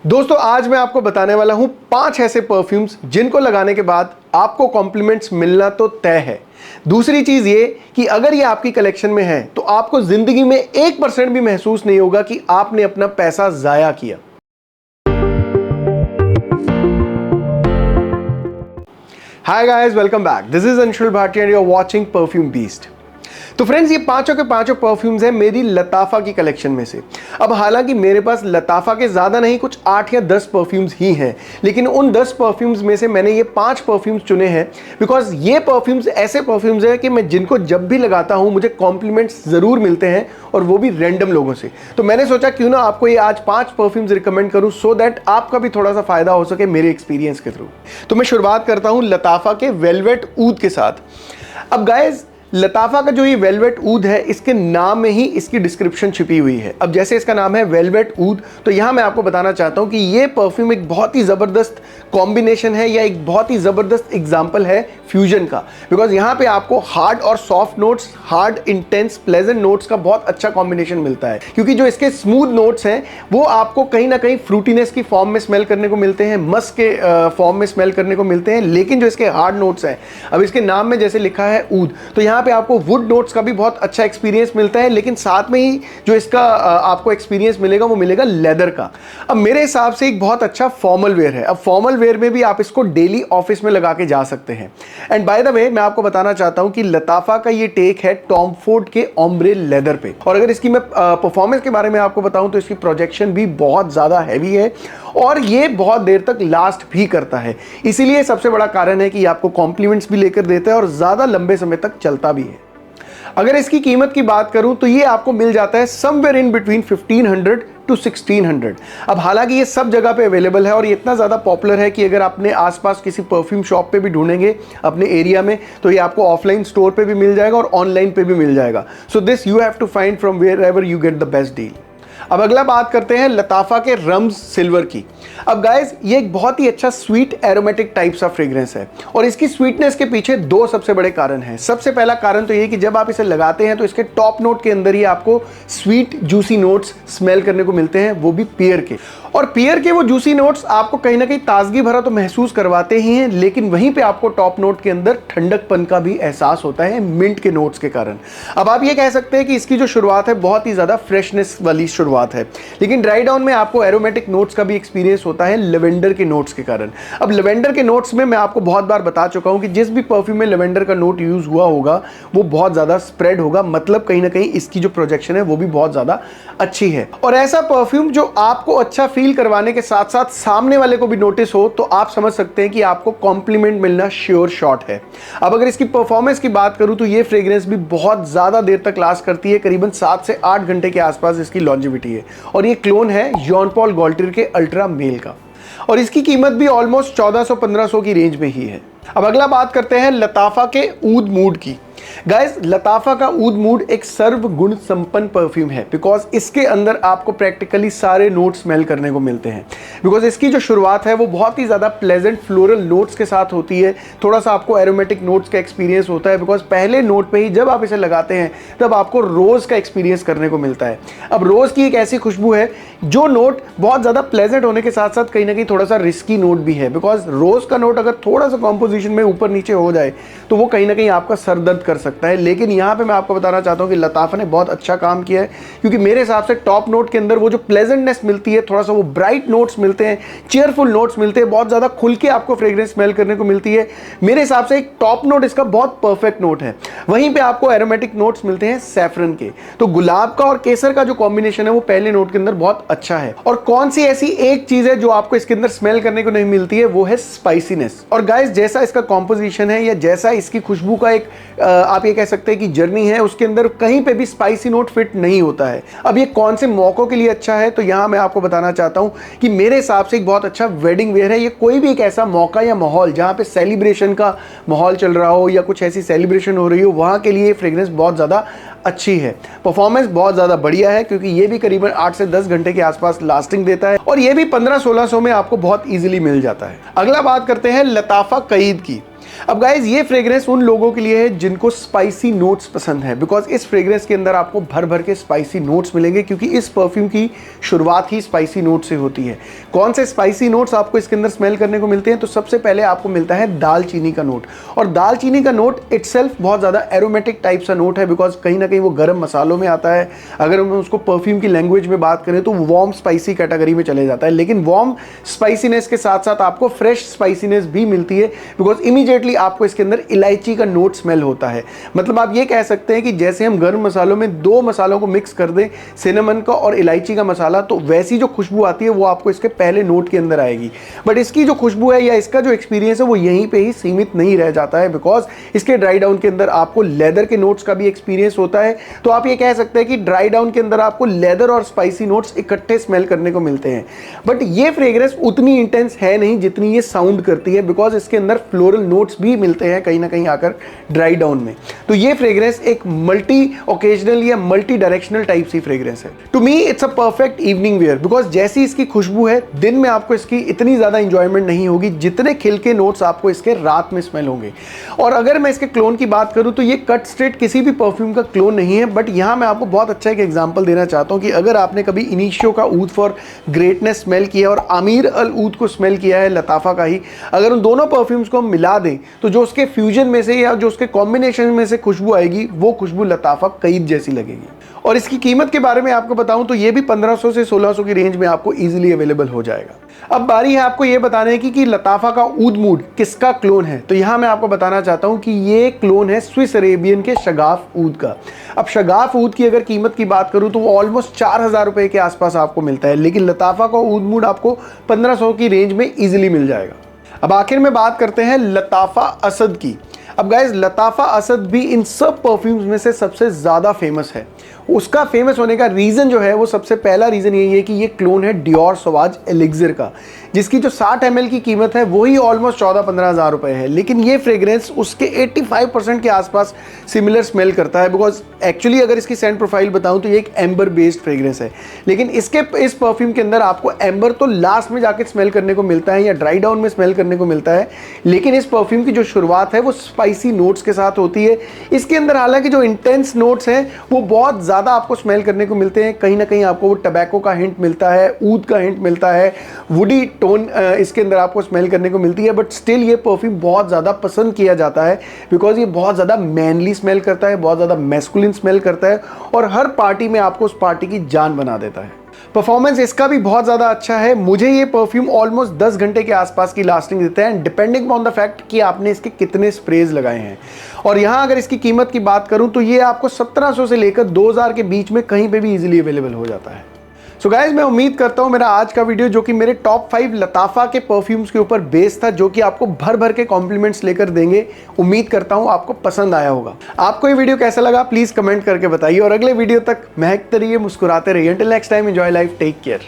दोस्तों आज मैं आपको बताने वाला हूं 5 ऐसे परफ्यूम्स जिनको लगाने के बाद आपको कॉम्प्लीमेंट्स मिलना तो तय है। दूसरी चीज ये कि अगर ये आपकी कलेक्शन में है तो आपको जिंदगी में 1% भी महसूस नहीं होगा कि आपने अपना पैसा जाया किया। Hi guys, welcome back. This is Anshul Bhatia and you are watching perfume beast. तो फ्रेंड्स, ये पांचों के पांचों परफ्यूम्स हैं मेरी लताफा की कलेक्शन में से। अब हालांकि मेरे पास लताफा के ज़्यादा नहीं, कुछ 8 या 10 परफ्यूम्स ही हैं, लेकिन उन 10 परफ्यूम्स में से मैंने ये 5 परफ्यूम्स चुने हैं बिकॉज ये परफ्यूम्स ऐसे परफ्यूम्स हैं कि मैं जिनको जब भी लगाता हूँ मुझे कॉम्प्लीमेंट्स ज़रूर मिलते हैं, और वो भी रैंडम लोगों से। तो मैंने सोचा क्यों ना आपको ये आज 5 परफ्यूम्स रिकमेंड करूँ सो दैट आपका भी थोड़ा सा फायदा हो सके मेरे एक्सपीरियंस के थ्रू। तो मैं शुरुआत करता हूँ लताफा के वेलवेट ऊद के साथ। अब गाइज, लताफा का जो ये वेलवेट ऊद है, इसके नाम में ही इसकी डिस्क्रिप्शन छिपी हुई है। अब जैसे इसका नाम है वेलवेट ऊद, तो यहाँ मैं आपको बताना चाहता हूँ कि ये परफ्यूम एक बहुत ही ज़बरदस्त कॉम्बिनेशन है या एक बहुत ही ज़बरदस्त एग्जाम्पल है फ्यूजन का। बिकॉज यहाँ पे आपको हार्ड और soft notes, hard intense pleasant notes का बहुत अच्छा कॉम्बिनेशन मिलता है, क्योंकि जो इसके स्मूथ नोट्स हैं वो आपको कहीं ना कहीं फ्रूटीनेस की फॉर्म में स्मेल करने को मिलते हैं, मस्क के फॉर्म में स्मेल करने को मिलते हैं। लेकिन जो इसके हार्ड नोट्स हैं, अब इसके नाम में जैसे लिखा है ऊद, तो यहाँ पे आपको वुड नोट्स का भी बहुत अच्छा एक्सपीरियंस मिलता है, लेकिन साथ में ही जो इसका आपको एक्सपीरियंस मिलेगा वो मिलेगा लेदर का। अब मेरे हिसाब से एक बहुत अच्छा फॉर्मल वेयर है। अब फॉर्मल वेयर में भी आप इसको डेली ऑफिस में लगा के जा सकते हैं। एंड बाय द वे, मैं आपको बताना चाहता हूं कि लताफा का ये टेक है टॉम फोर्ड के ओम्ब्रे लेदर पे। और अगर इसकी मैं परफॉर्मेंस के बारे में आपको बताऊं तो इसकी प्रोजेक्शन भी बहुत ज्यादा हैवी है और ये बहुत देर तक लास्ट भी करता है। इसीलिए सबसे बड़ा कारण है कि आपको कॉम्प्लीमेंट्स भी लेकर देता है और ज्यादा लंबे समय तक चलता भी है। अगर इसकी कीमत की बात करूं तो ये आपको मिल जाता है समवेयर इन बिटवीन 1500 टू 1600। अब हालांकि ये सब जगह पे अवेलेबल है और ये इतना ज़्यादा पॉपुलर है कि अगर आपने आसपास किसी परफ्यूम शॉप पे भी ढूंढेंगे अपने एरिया में तो ये आपको ऑफलाइन स्टोर पे भी मिल जाएगा और ऑनलाइन पे भी मिल जाएगा। So this you have to find from wherever you get the best deal. अब अगला बात करते हैं लताफा के रम्स सिल्वर की। अब गाइज, ये एक बहुत ही अच्छा sweet aromatic types of fragrance है और इसकी स्वीटनेस के पीछे 2 सबसे बड़े कारण हैं। सबसे पहला कारण तो ये कि जब आप इसे लगाते हैं तो इसके टॉप नोट के अंदर ही आपको स्वीट जूसी नोट्स स्मेल करने को मिलते हैं, वो भी पियर के। और पियर के वो जूसी नोट्स आपको कहीं ना कहीं ताजगी भरा तो महसूस करवाते ही हैं, लेकिन वहीं पे आपको टॉप नोट के अंदर ठंडकपन का भी एहसास होता है मिंट के नोट्स के कारण। अब आप ये कह सकते हैं कि इसकी जो शुरुआत है बहुत ही ज़्यादा फ्रेशनेस वाली शुरुआत है, लेकिन ड्राई डाउन में आपको एरोमेटिक नोट्स का भी एक्सपीरियंस होता है लेवेंडर के नोट्स के कारण। अब लेवेंडर के नोट्स में मैं आपको बहुत बार बता चुका हूं कि जिस भी परफ्यूम में लेवेंडर का नोट यूज हुआ होगा वो बहुत ज़्यादा स्प्रेड होगा, मतलब कहीं ना कहीं इसकी जो प्रोजेक्शन है वो भी बहुत ज़्यादा अच्छी है। और ऐसा परफ्यूम जो आपको अच्छा फील करवाने के साथ साथ सामने वाले को भी नोटिस हो तो आप समझ सकते हैं कि आपको कॉम्प्लीमेंट मिलना श्योर शॉट है। अब अगर इसकी परफॉर्मेंस की बात करूं तो ये फ्रेग्रेंस भी बहुत ज़्यादा देर तक लास्ट करती है, करीबन 7 से 8 घंटे के आसपास इसकी लॉन्जिविटी है। और ये क्लोन है जॉन पॉल गॉल्टियर के अल्ट्रा मेल का और इसकी कीमत भी ऑलमोस्ट 1400-1500 की रेंज में ही है। अब अगला बात करते हैं लताफा के ऊद मूड की। गाइस, लताफा का ऊद मूड एक सर्वगुण संपन्न परफ्यूम है बिकॉज इसके अंदर आपको प्रैक्टिकली सारे नोट स्मेल करने को मिलते हैं। बिकॉज इसकी जो शुरुआत है वो बहुत ही ज़्यादा प्लेजेंट फ्लोरल नोट्स के साथ होती है, थोड़ा सा आपको एरोमेटिक नोट्स का एक्सपीरियंस होता है बिकॉज पहले नोट पे ही जब आप इसे लगाते हैं तब आपको रोज़ का एक्सपीरियंस करने को मिलता है। अब रोज़ की एक ऐसी खुशबू है जो नोट बहुत ज़्यादा प्लेजेंट होने के साथ साथ कहीं ना कहीं थोड़ा सा रिस्की नोट भी है, बिकॉज रोज़ का नोट अगर थोड़ा सा कॉम्पोजिशन में ऊपर नीचे हो जाए तो वो कहीं ना कहीं आपका सर दर्द कर सकता है। लेकिन यहाँ पे मैं आपको बताना चाहता हूँ कि लताफा ने बहुत अच्छा काम किया है, क्योंकि मेरे हिसाब से टॉप नोट के अंदर वो जो प्लेजेंटनेस मिलती है, थोड़ा सा वो ब्राइट नोट्स मिलते हैं, चेयरफुल नोट्स मिलते हैं, बहुत ज़्यादा खुल के आपको फ्रेग्रेंस स्मेल करने को मिलती है। मेरे हिसाब से एक टॉप नोट इसका बहुत परफेक्ट नोट है। वहीं पे आपको एरोमेटिक नोट्स मिलते हैं सैफरन के, तो गुलाब का और केसर का जो कॉम्बिनेशन है वो पहले नोट के अंदर बहुत अच्छा है। और कौन सी ऐसी एक चीज़ है जो आपको इसके अंदर स्मेल करने को नहीं मिलती है, वो है स्पाइसीनेस। और गाइस, जैसा इसका कॉम्पोजिशन है या जैसा इसकी खुशबू का एक आप ये कह सकते हैं कि जर्नी है, उसके अंदर कहीं पे भी स्पाइसी नोट फिट नहीं होता है। अब ये कौन से मौकों के लिए अच्छा है, तो यहाँ मैं आपको बताना चाहता हूँ कि मेरे हिसाब से एक बहुत अच्छा वेडिंग वेयर है। ये कोई भी एक ऐसा मौका या माहौल जहाँ पे सेलिब्रेशन का माहौल चल रहा हो या कुछ ऐसी सेलिब्रेशन हो रही हो, वहाँ के लिए फ्रेग्रेंस बहुत ज़्यादा अच्छी है। परफॉर्मेंस बहुत ज़्यादा बढ़िया है क्योंकि ये भी करीबन 8 से 10 घंटे के आसपास लास्टिंग देता है और ये भी 1500-1600 में आपको बहुत ईजिली मिल जाता है। अगला बात करते हैं लताफा कईद की। अब गाइज ये फ्रेग्रेंस उन लोगों के लिए है जिनको स्पाइसी नोट्स पसंद है, बिकॉज इस फ्रेग्रेंस के अंदर आपको भर भर के स्पाइसी नोट्स मिलेंगे, क्योंकि इस परफ्यूम की शुरुआत ही स्पाइसी नोट से होती है। कौन से स्पाइसी नोट्स आपको इसके अंदर स्मेल करने को मिलते हैं? तो सबसे पहले आपको मिलता है दालचीनी का नोट, और दालचीनी का नोट इटसेल्फ बहुत ज़्यादा एरोमेटिक टाइप सा नोट है, बिकॉज कहीं ना कहीं वो गर्म मसालों में आता है। अगर हम उसको परफ्यूम की लैंग्वेज में बात करें तो वार्म स्पाइसी कैटेगरी में चले जाता है, लेकिन वार्म स्पाइसीनेस के साथ साथ आपको फ्रेश स्पाइसीनेस भी मिलती है, बिकॉज इमीडिएटली आपको इसके अंदर इलायची का नोट स्मेल होता है। मतलब आप ये कह सकते हैं कि जैसे हम गर्म मसालों में दो मसालों को मिक्स कर दें, सिनेमन का और इलायची का मसाला, तो वैसी जो खुशबू आती है वो आपको इसके पहले नोट के अंदर आएगी। बट इसकी जो खुशबू है या इसका जो एक्सपीरियंस है वो यहीं पे ही सीमित नहीं रह जाता है, बिकॉज इसके ड्राई डाउन के अंदर आपको लेदर के नोट्स का भी एक्सपीरियंस होता है। तो आप ये कह सकते हैं कि ड्राई डाउन के अंदर आपको लेदर और स्पाइसी नोट्स इकट्ठे स्मेल करने को मिलते हैं। बट ये फ्रेग्रेंस उतनी इंटेंस है नहीं जितनी ये साउंड करती है, बिकॉज इसके अंदर फ्लोरल नोट्स भी मिलते हैं कहीं ना कहीं आकर ड्राई डाउन में। तो ये फ्रेग्रेंस एक मल्टी ओकेजनल या मल्टी डायरेक्शनल टाइप सी फ्रेग्रेंस है। To me it's a perfect evening wear, because जैसी इसकी खुशबू है दिन में आपको इसकी इतनी ज्यादा इंजॉयमेंट नहीं होगी जितने खिल के नोट्स आपको इसके रात में स्मेल होंगे। और अगर मैं इसके क्लोन की बात करूं तो ये कट स्ट्रेट किसी भी परफ्यूम का क्लोन नहीं है, बट यहां मैं आपको बहुत अच्छा एक एग्जांपल देना चाहता हूं कि अगर आपने कभी इनिशियो का ऊद फॉर ग्रेटनेस स्मेल किया और आमिर अल ऊद को स्मेल किया है लताफा का ही, अगर उन दोनों परफ्यूम्स को हम मिला दें तो जो उसके फ्यूजन में से या जो उसके कॉम्बिनेशन में से खुशबू आएगी वो खुशबू लताफा कईद जैसी लगेगी। और इसकी कीमत के बारे में आपको बताऊं तो ये भी 1500 से 1600 की रेंज में आपको इजीली अवेलेबल हो जाएगा। अब बारी है आपको ये बताने की कि लताफा का ऊद मूड किसका क्लोन है। तो यहां मैं आपको बताना चाहता हूं कि ये क्लोन है स्विस अरेबियन के शगाफ ऊद का। अब शगाफ ऊद की अगर कीमत की बात करूं तो वो ऑलमोस्ट 4000 रुपए के आसपास आपको मिलता है, लेकिन लताफा का ऊद मूड आपको 1500 की रेंज में इजीली मिल जाएगा। अब आखिर में बात करते हैं लताफा असद की। अब गाइज लताफा असद भी इन सब परफ्यूम्स में से सबसे ज़्यादा फेमस है। उसका फेमस होने का रीज़न जो है वो सबसे पहला रीज़न यही है कि ये क्लोन है डियोर सवाज एलिक्सिर का, जिसकी जो 60 ml की कीमत है वही ऑलमोस्ट 14-15 हज़ार रुपये है। लेकिन ये फ्रेग्रेंस उसके 85% के आसपास सिमिलर स्मेल करता है, बिकॉज एक्चुअली अगर इसकी सेंट प्रोफाइल बताऊं तो ये एक एम्बर बेस्ड फ्रेग्रेंस है, लेकिन इस परफ्यूम के अंदर आपको एम्बर तो लास्ट में जाके स्मेल करने को मिलता है या ड्राई डाउन में स्मेल करने को मिलता है, लेकिन इस परफ्यूम की जो शुरुआत है वो स्पाइसी नोट्स के साथ होती है। इसके अंदर हालांकि जो इंटेंस नोट्स हैं वो बहुत ज़्यादा आपको स्मेल करने को मिलते हैं, कहीं ना कहीं आपको वो टबैको का हिंट मिलता है, ऊद का हिंट मिलता है, वुडी टोन इसके अंदर आपको स्मेल करने को मिलती है। बट स्टिल ये परफ्यूम बहुत ज़्यादा पसंद किया जाता है, बिकॉज ये बहुत ज़्यादा मैनली स्मेल करता है, बहुत ज़्यादा मैस्कुलिन स्मेल करता है और हर पार्टी में आपको उस पार्टी की जान बना देता है। परफॉर्मेंस इसका भी बहुत ज़्यादा अच्छा है। मुझे ये परफ्यूम ऑलमोस्ट 10 घंटे के आसपास की लास्टिंग देता है, डिपेंडिंग ऑन द फैक्ट कि आपने इसके कितने स्प्रेज लगाए हैं। और यहाँ अगर इसकी कीमत की बात करूँ तो ये आपको 1700 से लेकर 2000 के बीच में कहीं पे भी इजीली अवेलेबल हो जाता है। सो गाइज मैं उम्मीद करता हूँ मेरा आज का वीडियो जो कि मेरे टॉप 5 लताफा के परफ्यूम्स के ऊपर बेस्ड था, जो कि आपको भर भर के कॉम्प्लीमेंट्स लेकर देंगे, उम्मीद करता हूँ आपको पसंद आया होगा। आपको ये वीडियो कैसा लगा प्लीज़ कमेंट करके बताइए और अगले वीडियो तक महकते रहिए, मुस्कुराते रहिए। Until next time, enjoy life, take care.